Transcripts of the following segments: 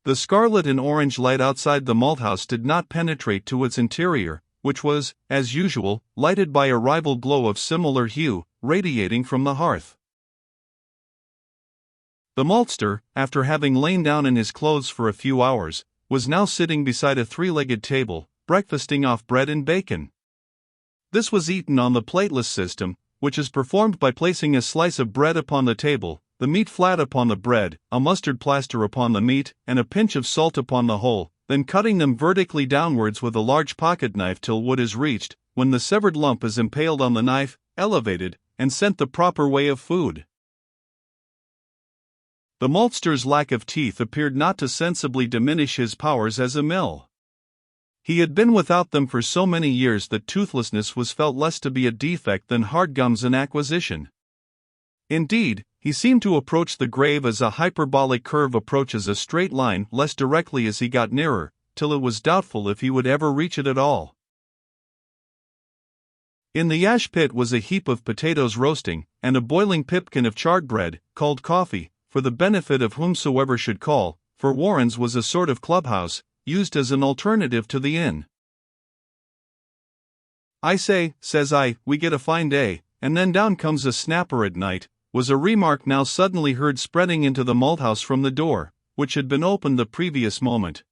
The scarlet and orange light outside the malthouse did not penetrate to its interior, which was, as usual, lighted by a rival glow of similar hue, radiating from the hearth. The maltster, after having lain down in his clothes for a few hours, was now sitting beside a three-legged table, breakfasting off bread and bacon. This was eaten on the plateless system, which is performed by placing a slice of bread upon the table, the meat flat upon the bread, a mustard plaster upon the meat, and a pinch of salt upon the whole, then cutting them vertically downwards with a large pocket knife till wood is reached, when the severed lump is impaled on the knife, elevated, and sent the proper way of food. The maltster's lack of teeth appeared not to sensibly diminish his powers as a mill. He had been without them for so many years that toothlessness was felt less to be a defect than hard gums in acquisition. Indeed, he seemed to approach the grave as a hyperbolic curve approaches a straight line less directly as he got nearer, till it was doubtful if he would ever reach it at all. In the ash pit was a heap of potatoes roasting, and a boiling pipkin of charred bread, called coffee, for the benefit of whomsoever should call, for Warren's was a sort of clubhouse, used as an alternative to the inn. "I say," says I, "we get a fine day, and then down comes a snapper at night," was a remark now suddenly heard spreading into the malthouse from the door, which had been opened the previous moment.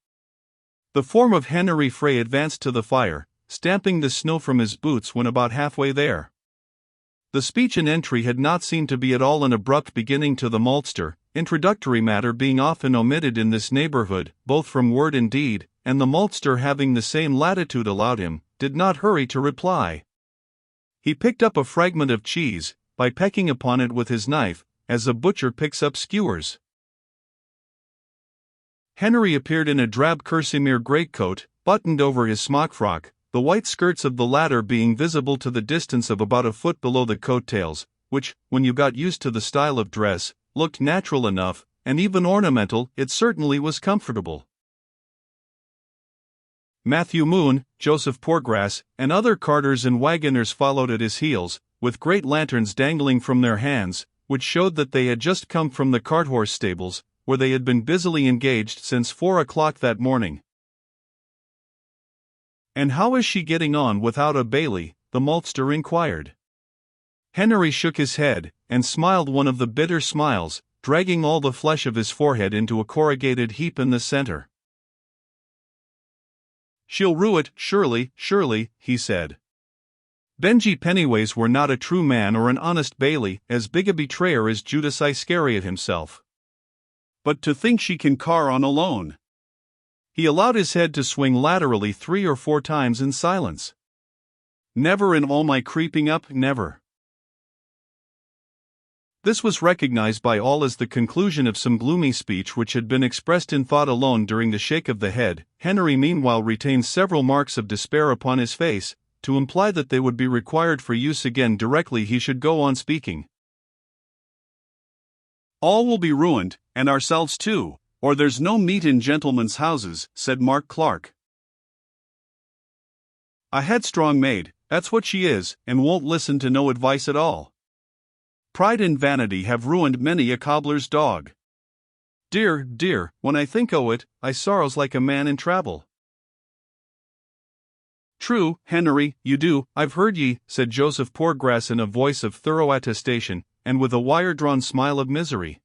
The form of Henry Frey advanced to the fire, stamping the snow from his boots when about halfway there. The speech and entry had not seemed to be at all an abrupt beginning to the maltster, introductory matter being often omitted in this neighborhood, both from word and deed, and the maltster having the same latitude allowed him, did not hurry to reply. He picked up a fragment of cheese, by pecking upon it with his knife, as a butcher picks up skewers. Henry appeared in a drab kerseymere greatcoat, buttoned over his smock-frock, the white skirts of the latter being visible to the distance of about a foot below the coat-tails, which, when you got used to the style of dress, looked natural enough, and even ornamental. It certainly was comfortable. Matthew Moon, Joseph Poorgrass, and other carters and wagoners followed at his heels, with great lanterns dangling from their hands, which showed that they had just come from the cart-horse stables, where they had been busily engaged since 4 o'clock that morning. "And how is she getting on without a Bailey?" the maltster inquired. Henry shook his head, and smiled one of the bitter smiles, dragging all the flesh of his forehead into a corrugated heap in the center. "She'll rue it, surely, he said. Benjy Pennyways were not a true man or an honest Bailey, as big a betrayer as Judas Iscariot himself. But to think she can car on alone." He allowed his head to swing laterally 3 or 4 times in silence. "Never in all my creeping up, never." This was recognized by all as the conclusion of some gloomy speech which had been expressed in thought alone during the shake of the head. Henry meanwhile retained several marks of despair upon his face, to imply that they would be required for use again directly he should go on speaking. "All will be ruined, and ourselves too, or there's no meat in gentlemen's houses," said Mark Clark. "A headstrong maid, that's what she is, and won't listen to no advice at all. Pride and vanity have ruined many a cobbler's dog. Dear, dear, when I think o' it, I sorrows like a man in trouble." "True, Henry, you do, I've heard ye," said Joseph Poorgrass in a voice of thorough attestation, and with a wire-drawn smile of misery.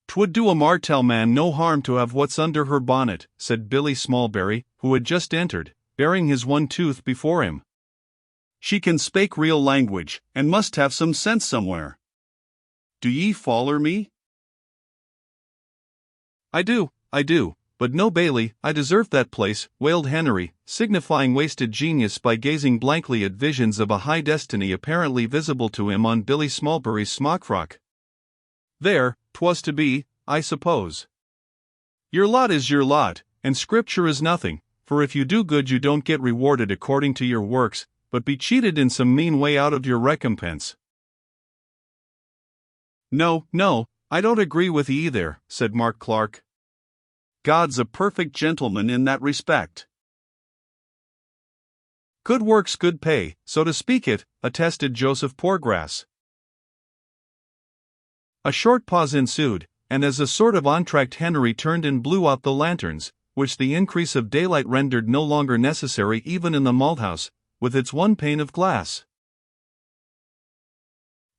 "'Twould do a Martell man no harm to have what's under her bonnet," said Billy Smallberry, who had just entered, bearing his one tooth before him. "She can spake real language, and must have some sense somewhere. Do ye foller me?" I do, but no Bailey, I deserved that place," wailed Henry, signifying wasted genius by gazing blankly at visions of a high destiny apparently visible to him on Billy Smallberry's smock-frock. "There, 'twas to be, I suppose. Your lot is your lot, and Scripture is nothing, for if you do good you don't get rewarded according to your works, but be cheated in some mean way out of your recompense." No, I don't agree with ye either," said Mark Clark. "God's a perfect gentleman in that respect." "Good works good pay, so to speak it," attested Joseph Poorgrass. A short pause ensued, and as a sort of entr'acte Henry turned and blew out the lanterns, which the increase of daylight rendered no longer necessary even in the malthouse, with its one pane of glass.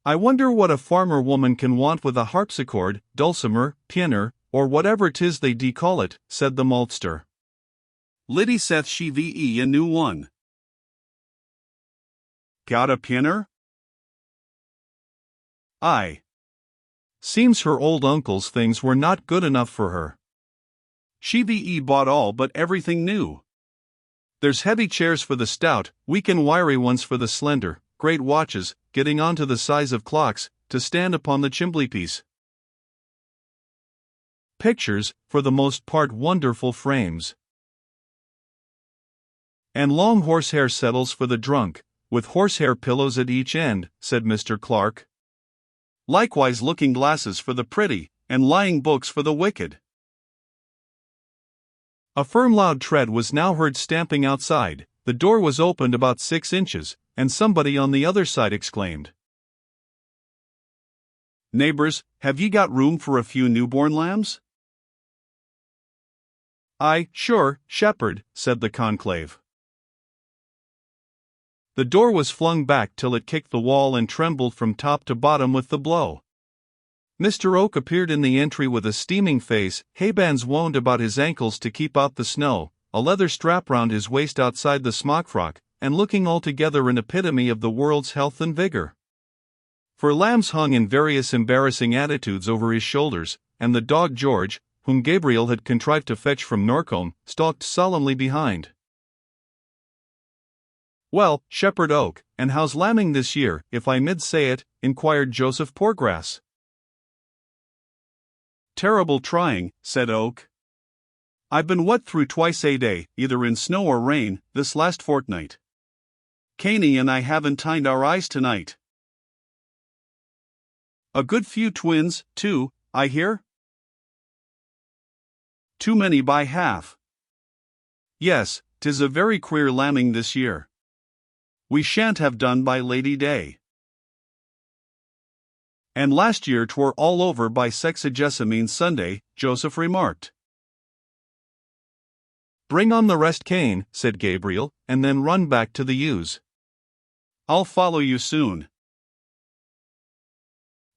"I wonder what a farmer woman can want with a harpsichord, dulcimer, pianer, or whatever 'tis they call it," said the maltster. "Liddy saith she ve a new one." "Got a pianer?" "Aye. Seems her old uncle's things were not good enough for her. She ve bought all but everything new. There's heavy chairs for the stout, weak and wiry ones for the slender, great watches, getting on to the size of clocks, to stand upon the chimbleypiece. Pictures, for the most part wonderful frames. And long horsehair settles for the drunk, with horsehair pillows at each end," said Mr. Clark. "Likewise looking glasses for the pretty, and lying books for the wicked." A firm loud tread was now heard stamping outside, the door was opened about 6 inches, and somebody on the other side exclaimed, "Neighbors, have ye got room for a few newborn lambs?" "Aye, sure, shepherd," said the conclave. The door was flung back till it kicked the wall and trembled from top to bottom with the blow. Mr. Oak appeared in the entry with a steaming face, haybands wound about his ankles to keep out the snow, a leather strap round his waist outside the smock-frock, and looking altogether an epitome of the world's health and vigor. For lambs hung in various embarrassing attitudes over his shoulders, and the dog George, whom Gabriel had contrived to fetch from Norcombe, stalked solemnly behind. "Well, Shepherd Oak, and how's lambing this year, if I mid say it?" inquired Joseph Poorgrass. "Terrible trying," said Oak. "I've been wet through twice a day, either in snow or rain, this last fortnight. Caney and I haven't tined our eyes tonight. A good few twins, too, I hear?" "Too many by half. Yes, 'tis a very queer lambing this year. We shan't have done by Lady Day. And last year 'twere all over by Sexagesimine Sunday," Joseph remarked. "Bring on the rest, Cain," said Gabriel, "and then run back to the ewes." "I'll follow you soon."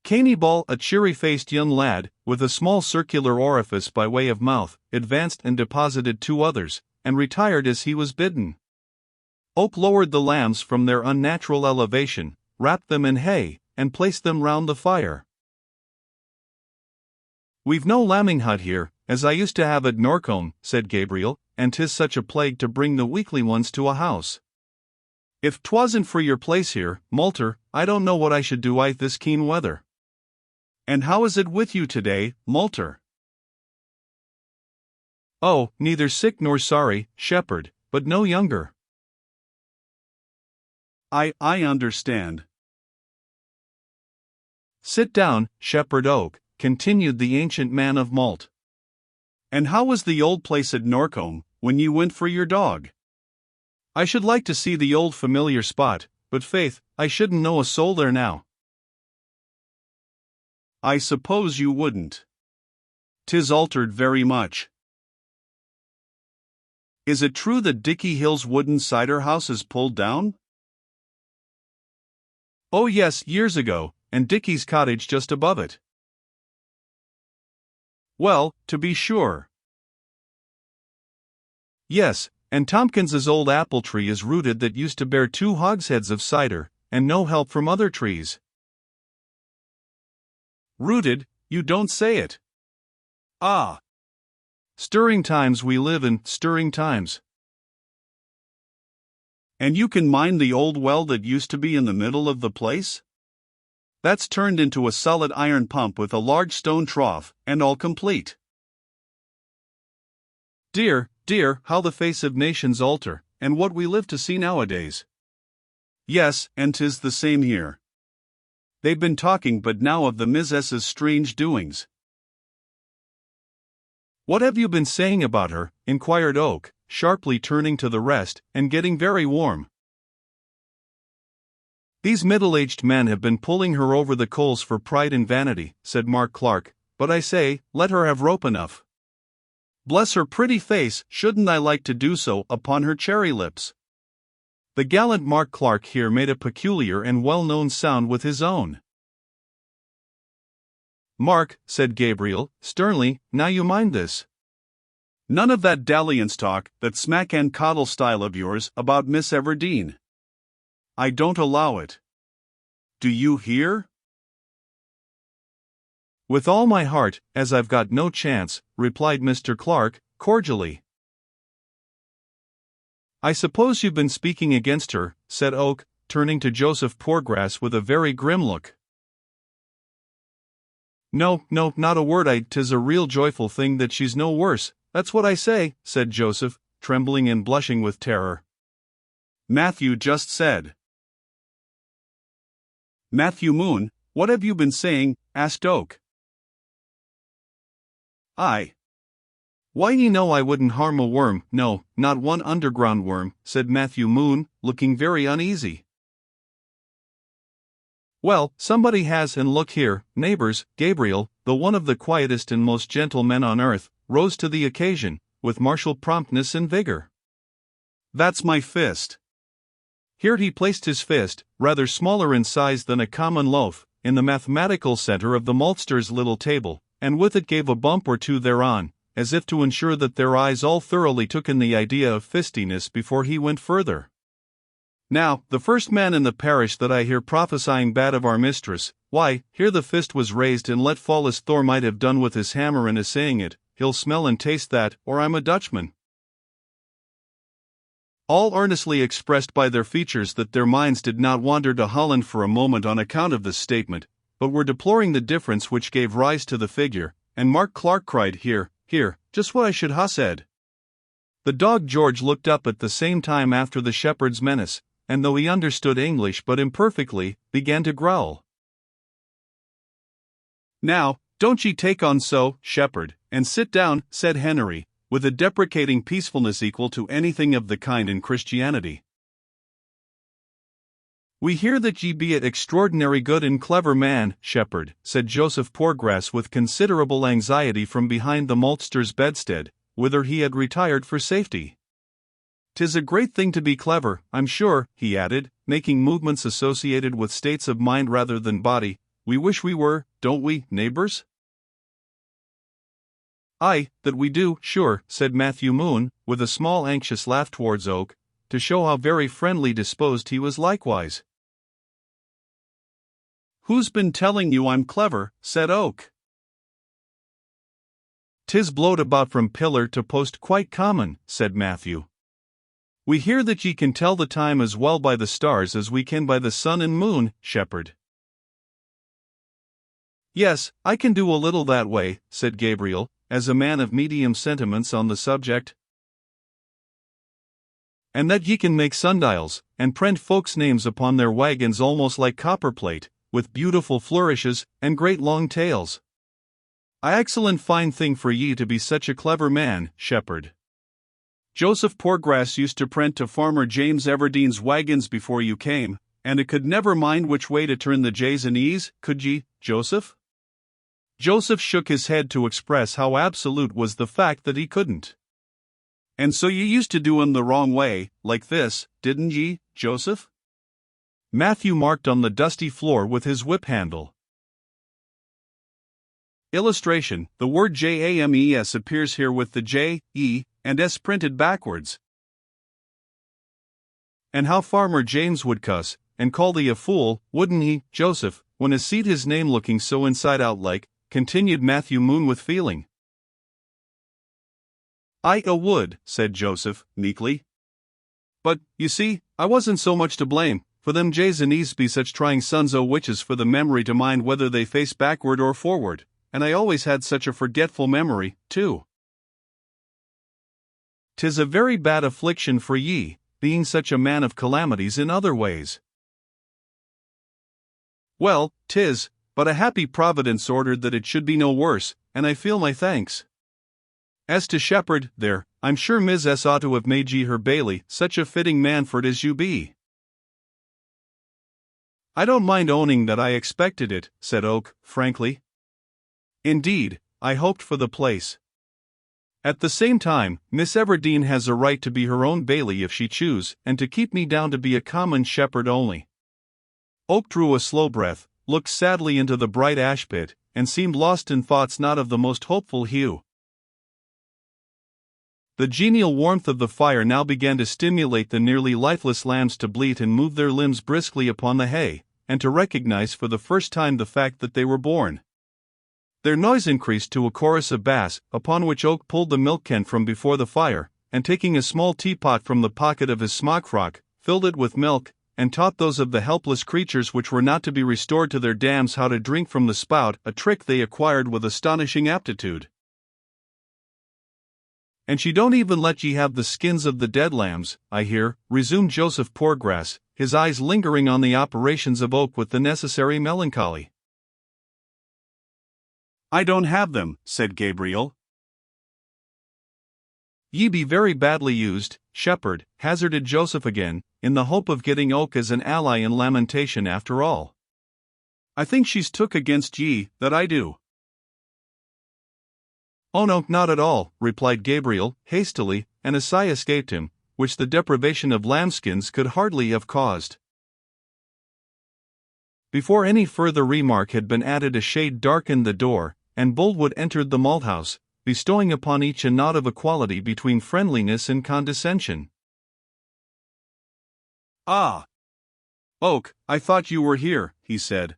Caney Ball, a cheery-faced young lad, with a small circular orifice by way of mouth, advanced and deposited 2 others, and retired as he was bidden. Oak lowered the lambs from their unnatural elevation, wrapped them in hay, and placed them round the fire. "We've no lambing hut here, as I used to have at Norcombe," said Gabriel, "and 'tis such a plague to bring the weakly ones to a house. If 'twasn't for your place here, Malter, I don't know what I should do this keen weather. And how is it with you today, Malter?" "Oh, neither sick nor sorry, shepherd, but no younger." I understand." "Sit down, Shepherd Oak," continued the ancient man of malt. "And how was the old place at Norcombe, when you went for your dog? I should like to see the old familiar spot, but faith, I shouldn't know a soul there now." "I suppose you wouldn't. 'Tis altered very much." "Is it true that Dicky Hill's wooden cider house is pulled down?" "Oh yes, years ago, and Dicky's cottage just above it." "Well, to be sure." "Yes, and Tompkins's old apple tree is rooted that used to bear 2 hogsheads of cider, and no help from other trees." "Rooted, you don't say it. Ah! Stirring times we live in, stirring times." "And you can mind the old well that used to be in the middle of the place? That's turned into a solid iron pump with a large stone trough, and all complete." "Dear, dear, how the face of nations alter, and what we live to see nowadays." "Yes, and 'tis the same here. They've been talking but now of the Miss's strange doings." "What have you been saying about her?" inquired Oak, sharply turning to the rest, and getting very warm. "These middle-aged men have been pulling her over the coals for pride and vanity," said Mark Clark, but I say, let her have rope enough. Bless her pretty face, shouldn't I like to do so upon her cherry lips? The gallant Mark Clark here made a peculiar and well-known sound with his own. Mark, said Gabriel, sternly, now you mind this. None of that dalliance talk, that smack and coddle style of yours, about Miss Everdeen. I don't allow it. Do you hear? With all my heart, as I've got no chance, replied Mr. Clark, cordially. I suppose you've been speaking against her, said Oak, turning to Joseph Poorgrass with a very grim look. No, not a word. 'Tis a real joyful thing that she's no worse, that's what I say, said Joseph, trembling and blushing with terror. Matthew just said. Matthew Moon, what have you been saying? Asked Oak. Why, you know I wouldn't harm a worm, no, not one underground worm, said Matthew Moon, looking very uneasy. Well, somebody has, and look here, neighbors. Gabriel, the one of the quietest and most gentle men on earth, rose to the occasion, with martial promptness and vigor. That's my fist. Here he placed his fist, rather smaller in size than a common loaf, in the mathematical center of the maltster's little table, and with it gave a bump or two thereon, as if to ensure that their eyes all thoroughly took in the idea of fistiness before he went further. Now, the first man in the parish that I hear prophesying bad of our mistress, why, here the fist was raised and let fall as Thor might have done with his hammer in assaying it, he'll smell and taste that, or I'm a Dutchman. All earnestly expressed by their features that their minds did not wander to Holland for a moment on account of this statement, but were deploring the difference which gave rise to the figure, and Mark Clark cried, Here, just what I should ha' said. The dog George looked up at the same time after the shepherd's menace, and though he understood English but imperfectly, began to growl. Now, don't ye take on so, shepherd, and sit down, said Henry, with a deprecating peacefulness equal to anything of the kind in Christianity. We hear that ye be an extraordinary good and clever man, shepherd, said Joseph Poorgrass with considerable anxiety from behind the maltster's bedstead, whither he had retired for safety. 'Tis a great thing to be clever, I'm sure, he added, making movements associated with states of mind rather than body. We wish we were, don't we, neighbors? Aye, that we do, sure, said Matthew Moon, with a small anxious laugh towards Oak, to show how very friendly disposed he was likewise. Who's been telling you I'm clever? Said Oak. 'Tis blowed about from pillar to post quite common, said Matthew. We hear that ye can tell the time as well by the stars as we can by the sun and moon, shepherd. Yes, I can do a little that way, said Gabriel, as a man of medium sentiments on the subject. And that ye can make sundials, and print folks' names upon their wagons almost like copperplate, with beautiful flourishes, and great long tails. A excellent fine thing for ye to be such a clever man, shepherd. Joseph Poorgrass used to prent to Farmer James Everdeen's wagons before you came, and it could never mind which way to turn the J's and E's, could ye, Joseph? Joseph shook his head to express how absolute was the fact that he couldn't. And so ye used to do 'em the wrong way, like this, didn't ye, Joseph? Matthew marked on the dusty floor with his whip handle. Illustration: the word JAMES appears here with the J, E, and S printed backwards. And how Farmer James would cuss, and call thee a fool, wouldn't he, Joseph, when a seed his name looking so inside out like, continued Matthew Moon with feeling. I would, said Joseph, meekly. But, you see, I wasn't so much to blame, for them J's and E's be such trying sons o' witches for the memory to mind whether they face backward or forward, and I always had such a forgetful memory, too. 'Tis a very bad affliction for ye, being such a man of calamities in other ways. Well, 'tis, but a happy providence ordered that it should be no worse, and I feel my thanks. As to shepherd, there, I'm sure Miss S ought to have made ye her bailey, such a fitting man for it as you be. I don't mind owning that I expected it, said Oak, frankly. Indeed, I hoped for the place. At the same time, Miss Everdeen has a right to be her own Bailey if she choose, and to keep me down to be a common shepherd only." Oak drew a slow breath, looked sadly into the bright ash pit, and seemed lost in thoughts not of the most hopeful hue. The genial warmth of the fire now began to stimulate the nearly lifeless lambs to bleat and move their limbs briskly upon the hay, and to recognize for the first time the fact that they were born. Their noise increased to a chorus of bass, upon which Oak pulled the milk can from before the fire, and taking a small teapot from the pocket of his smock frock, filled it with milk, and taught those of the helpless creatures which were not to be restored to their dams how to drink from the spout, a trick they acquired with astonishing aptitude. "And she don't even let ye have the skins of the dead lambs, I hear," resumed Joseph Poorgrass, his eyes lingering on the operations of Oak with the necessary melancholy. "I don't have them," said Gabriel. "Ye be very badly used, shepherd," hazarded Joseph again, in the hope of getting Oak as an ally in lamentation after all. "I think she's took against ye, that I do." "Oh no, not at all," replied Gabriel, hastily, and a sigh escaped him, which the deprivation of lambskins could hardly have caused. Before any further remark had been added, a shade darkened the door, and Boldwood entered the malthouse, bestowing upon each a nod of equality between friendliness and condescension. "Ah! Oak, I thought you were here," he said.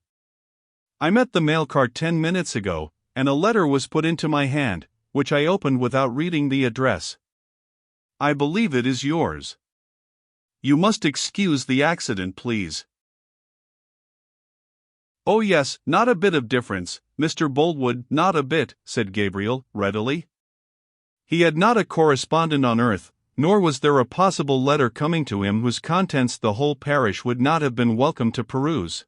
"I met the mail cart 10 minutes ago, and a letter was put into my hand, which I opened without reading the address. I believe it is yours. You must excuse the accident, please." "Oh yes, not a bit of difference, Mr. Boldwood, not a bit," said Gabriel, readily. He had not a correspondent on earth, nor was there a possible letter coming to him whose contents the whole parish would not have been welcome to peruse.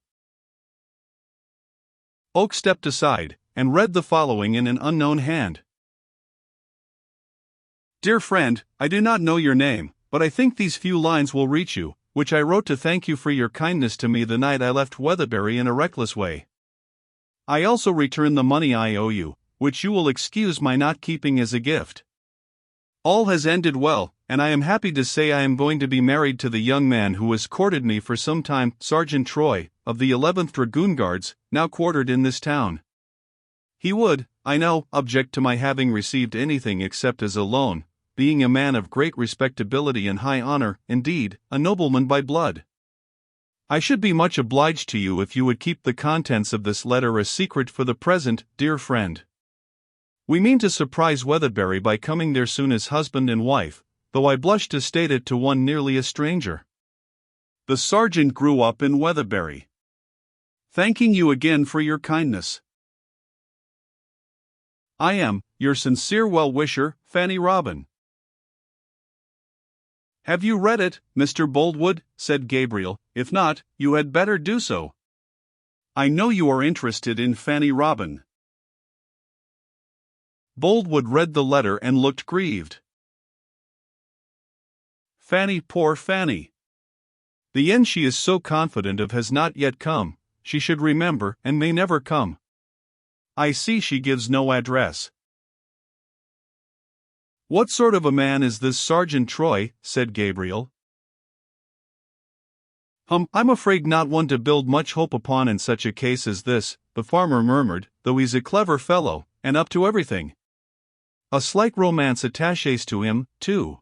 Oak stepped aside, and read the following in an unknown hand. "Dear friend, I do not know your name, but I think these few lines will reach you, which I wrote to thank you for your kindness to me the night I left Weatherbury in a reckless way. I also return the money I owe you, which you will excuse my not keeping as a gift. All has ended well, and I am happy to say I am going to be married to the young man who has courted me for some time, Sergeant Troy, of the 11th Dragoon Guards, now quartered in this town. He would, I know, object to my having received anything except as a loan, being a man of great respectability and high honor, indeed, a nobleman by blood. I should be much obliged to you if you would keep the contents of this letter a secret for the present, dear friend. We mean to surprise Weatherbury by coming there soon as husband and wife, though I blush to state it to one nearly a stranger. The sergeant grew up in Weatherbury. Thanking you again for your kindness. I am, your sincere well-wisher, Fanny Robin." "Have you read it, Mr. Boldwood?" said Gabriel. "If not, you had better do so. I know you are interested in Fanny Robin." Boldwood read the letter and looked grieved. "Fanny, poor Fanny. The end she is so confident of has not yet come, she should remember, and may never come. I see she gives no address." "What sort of a man is this Sergeant Troy?" said Gabriel. I'm afraid not one to build much hope upon in such a case as this," the farmer murmured, "though he's a clever fellow, and up to everything. A slight romance attaches to him, too.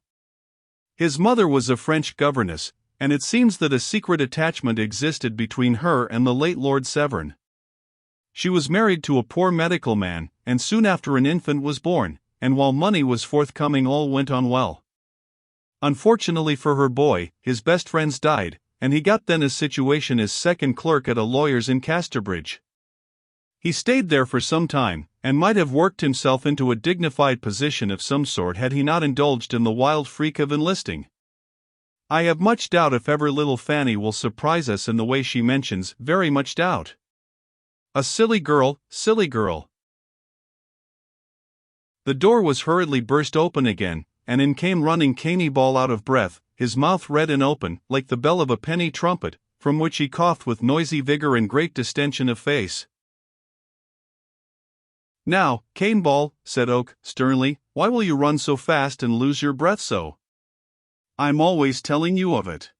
His mother was a French governess, and it seems that a secret attachment existed between her and the late Lord Severn. She was married to a poor medical man, and soon after an infant was born, and while money was forthcoming all went on well. Unfortunately for her boy, his best friends died, and he got then a situation as second clerk at a lawyer's in Casterbridge. He stayed there for some time, and might have worked himself into a dignified position of some sort had he not indulged in the wild freak of enlisting. I have much doubt if ever little Fanny will surprise us in the way she mentions, very much doubt. A silly girl, silly girl." The door was hurriedly burst open again, and in came running Caney Ball out of breath, his mouth red and open, like the bell of a penny trumpet, from which he coughed with noisy vigor and great distension of face. Now, Caneball, said Oak, sternly, why will you run so fast and lose your breath so? I'm always telling you of it.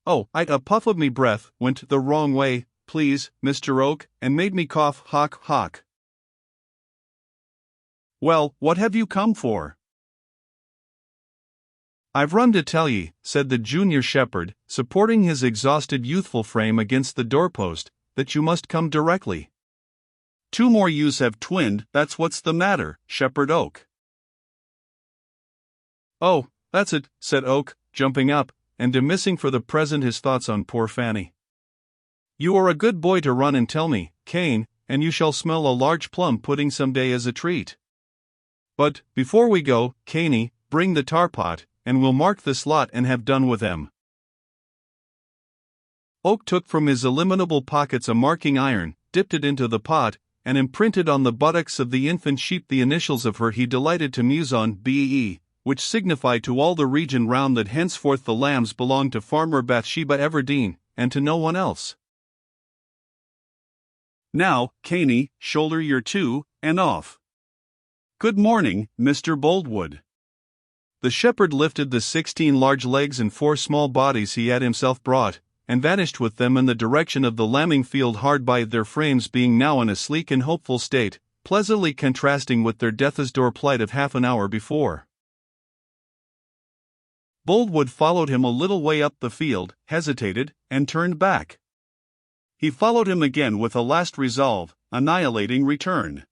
Oh, a puff of me breath went the wrong way, please, Mr. Oak, and made me cough hock. Well, what have you come for? I've run to tell ye, said the junior shepherd, supporting his exhausted youthful frame against the doorpost, that you must come directly. 2 more ewes have twinned, that's what's the matter, Shepherd Oak. Oh, that's it, said Oak, jumping up, and dismissing for the present his thoughts on poor Fanny. You are a good boy to run and tell me, Cane, and you shall smell a large plum pudding some day as a treat. But, before we go, Caney, bring the tar pot, and we'll mark this lot and have done with them. Oak took from his illimitable pockets a marking iron, dipped it into the pot, and imprinted on the buttocks of the infant sheep the initials of her he delighted to muse on, B.E., which signified to all the region round that henceforth the lambs belonged to Farmer Bathsheba Everdeen, and to no one else. Now, Caney, shoulder your 2, and off. Good morning, Mr. Boldwood. The shepherd lifted the 16 large legs and 4 small bodies he had himself brought, and vanished with them in the direction of the lambing field hard by, their frames being now in a sleek and hopeful state, pleasantly contrasting with their death's door plight of half an hour before. Boldwood followed him a little way up the field, hesitated, and turned back. He followed him again with a last resolve, annihilating return.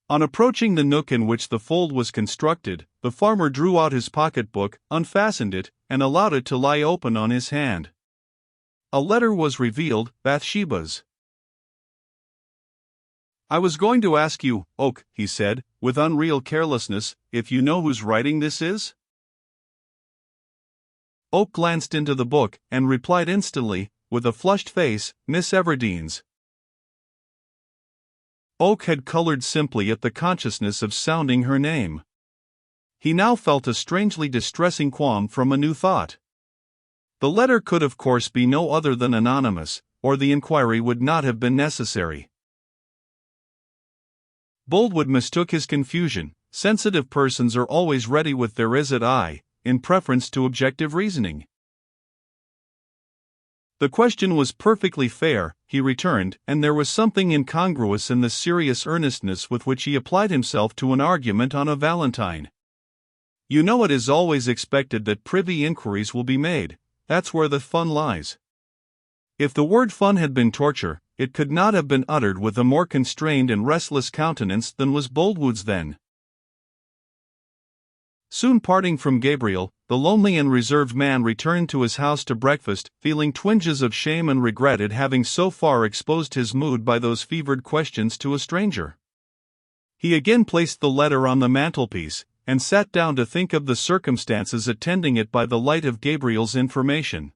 On approaching the nook in which the fold was constructed, the farmer drew out his pocket-book, unfastened it, and allowed it to lie open on his hand. A letter was revealed, Bathsheba's. I was going to ask you, Oak, he said, with unreal carelessness, if you know whose writing this is? Oak glanced into the book, and replied instantly, with a flushed face, Miss Everdeen's. Oak had colored simply at the consciousness of sounding her name. He now felt a strangely distressing qualm from a new thought. The letter could of course be no other than anonymous, or the inquiry would not have been necessary. Boldwood mistook his confusion. Sensitive persons are always ready with their is-it I, in preference to objective reasoning. The question was perfectly fair, he returned, and there was something incongruous in the serious earnestness with which he applied himself to an argument on a Valentine. You know it is always expected that privy inquiries will be made, that's where the fun lies. If the word fun had been torture, it could not have been uttered with a more constrained and restless countenance than was Boldwood's then. Soon parting from Gabriel, the lonely and reserved man returned to his house to breakfast, feeling twinges of shame and regret at having so far exposed his mood by those fevered questions to a stranger. He again placed the letter on the mantelpiece, and sat down to think of the circumstances attending it by the light of Gabriel's information.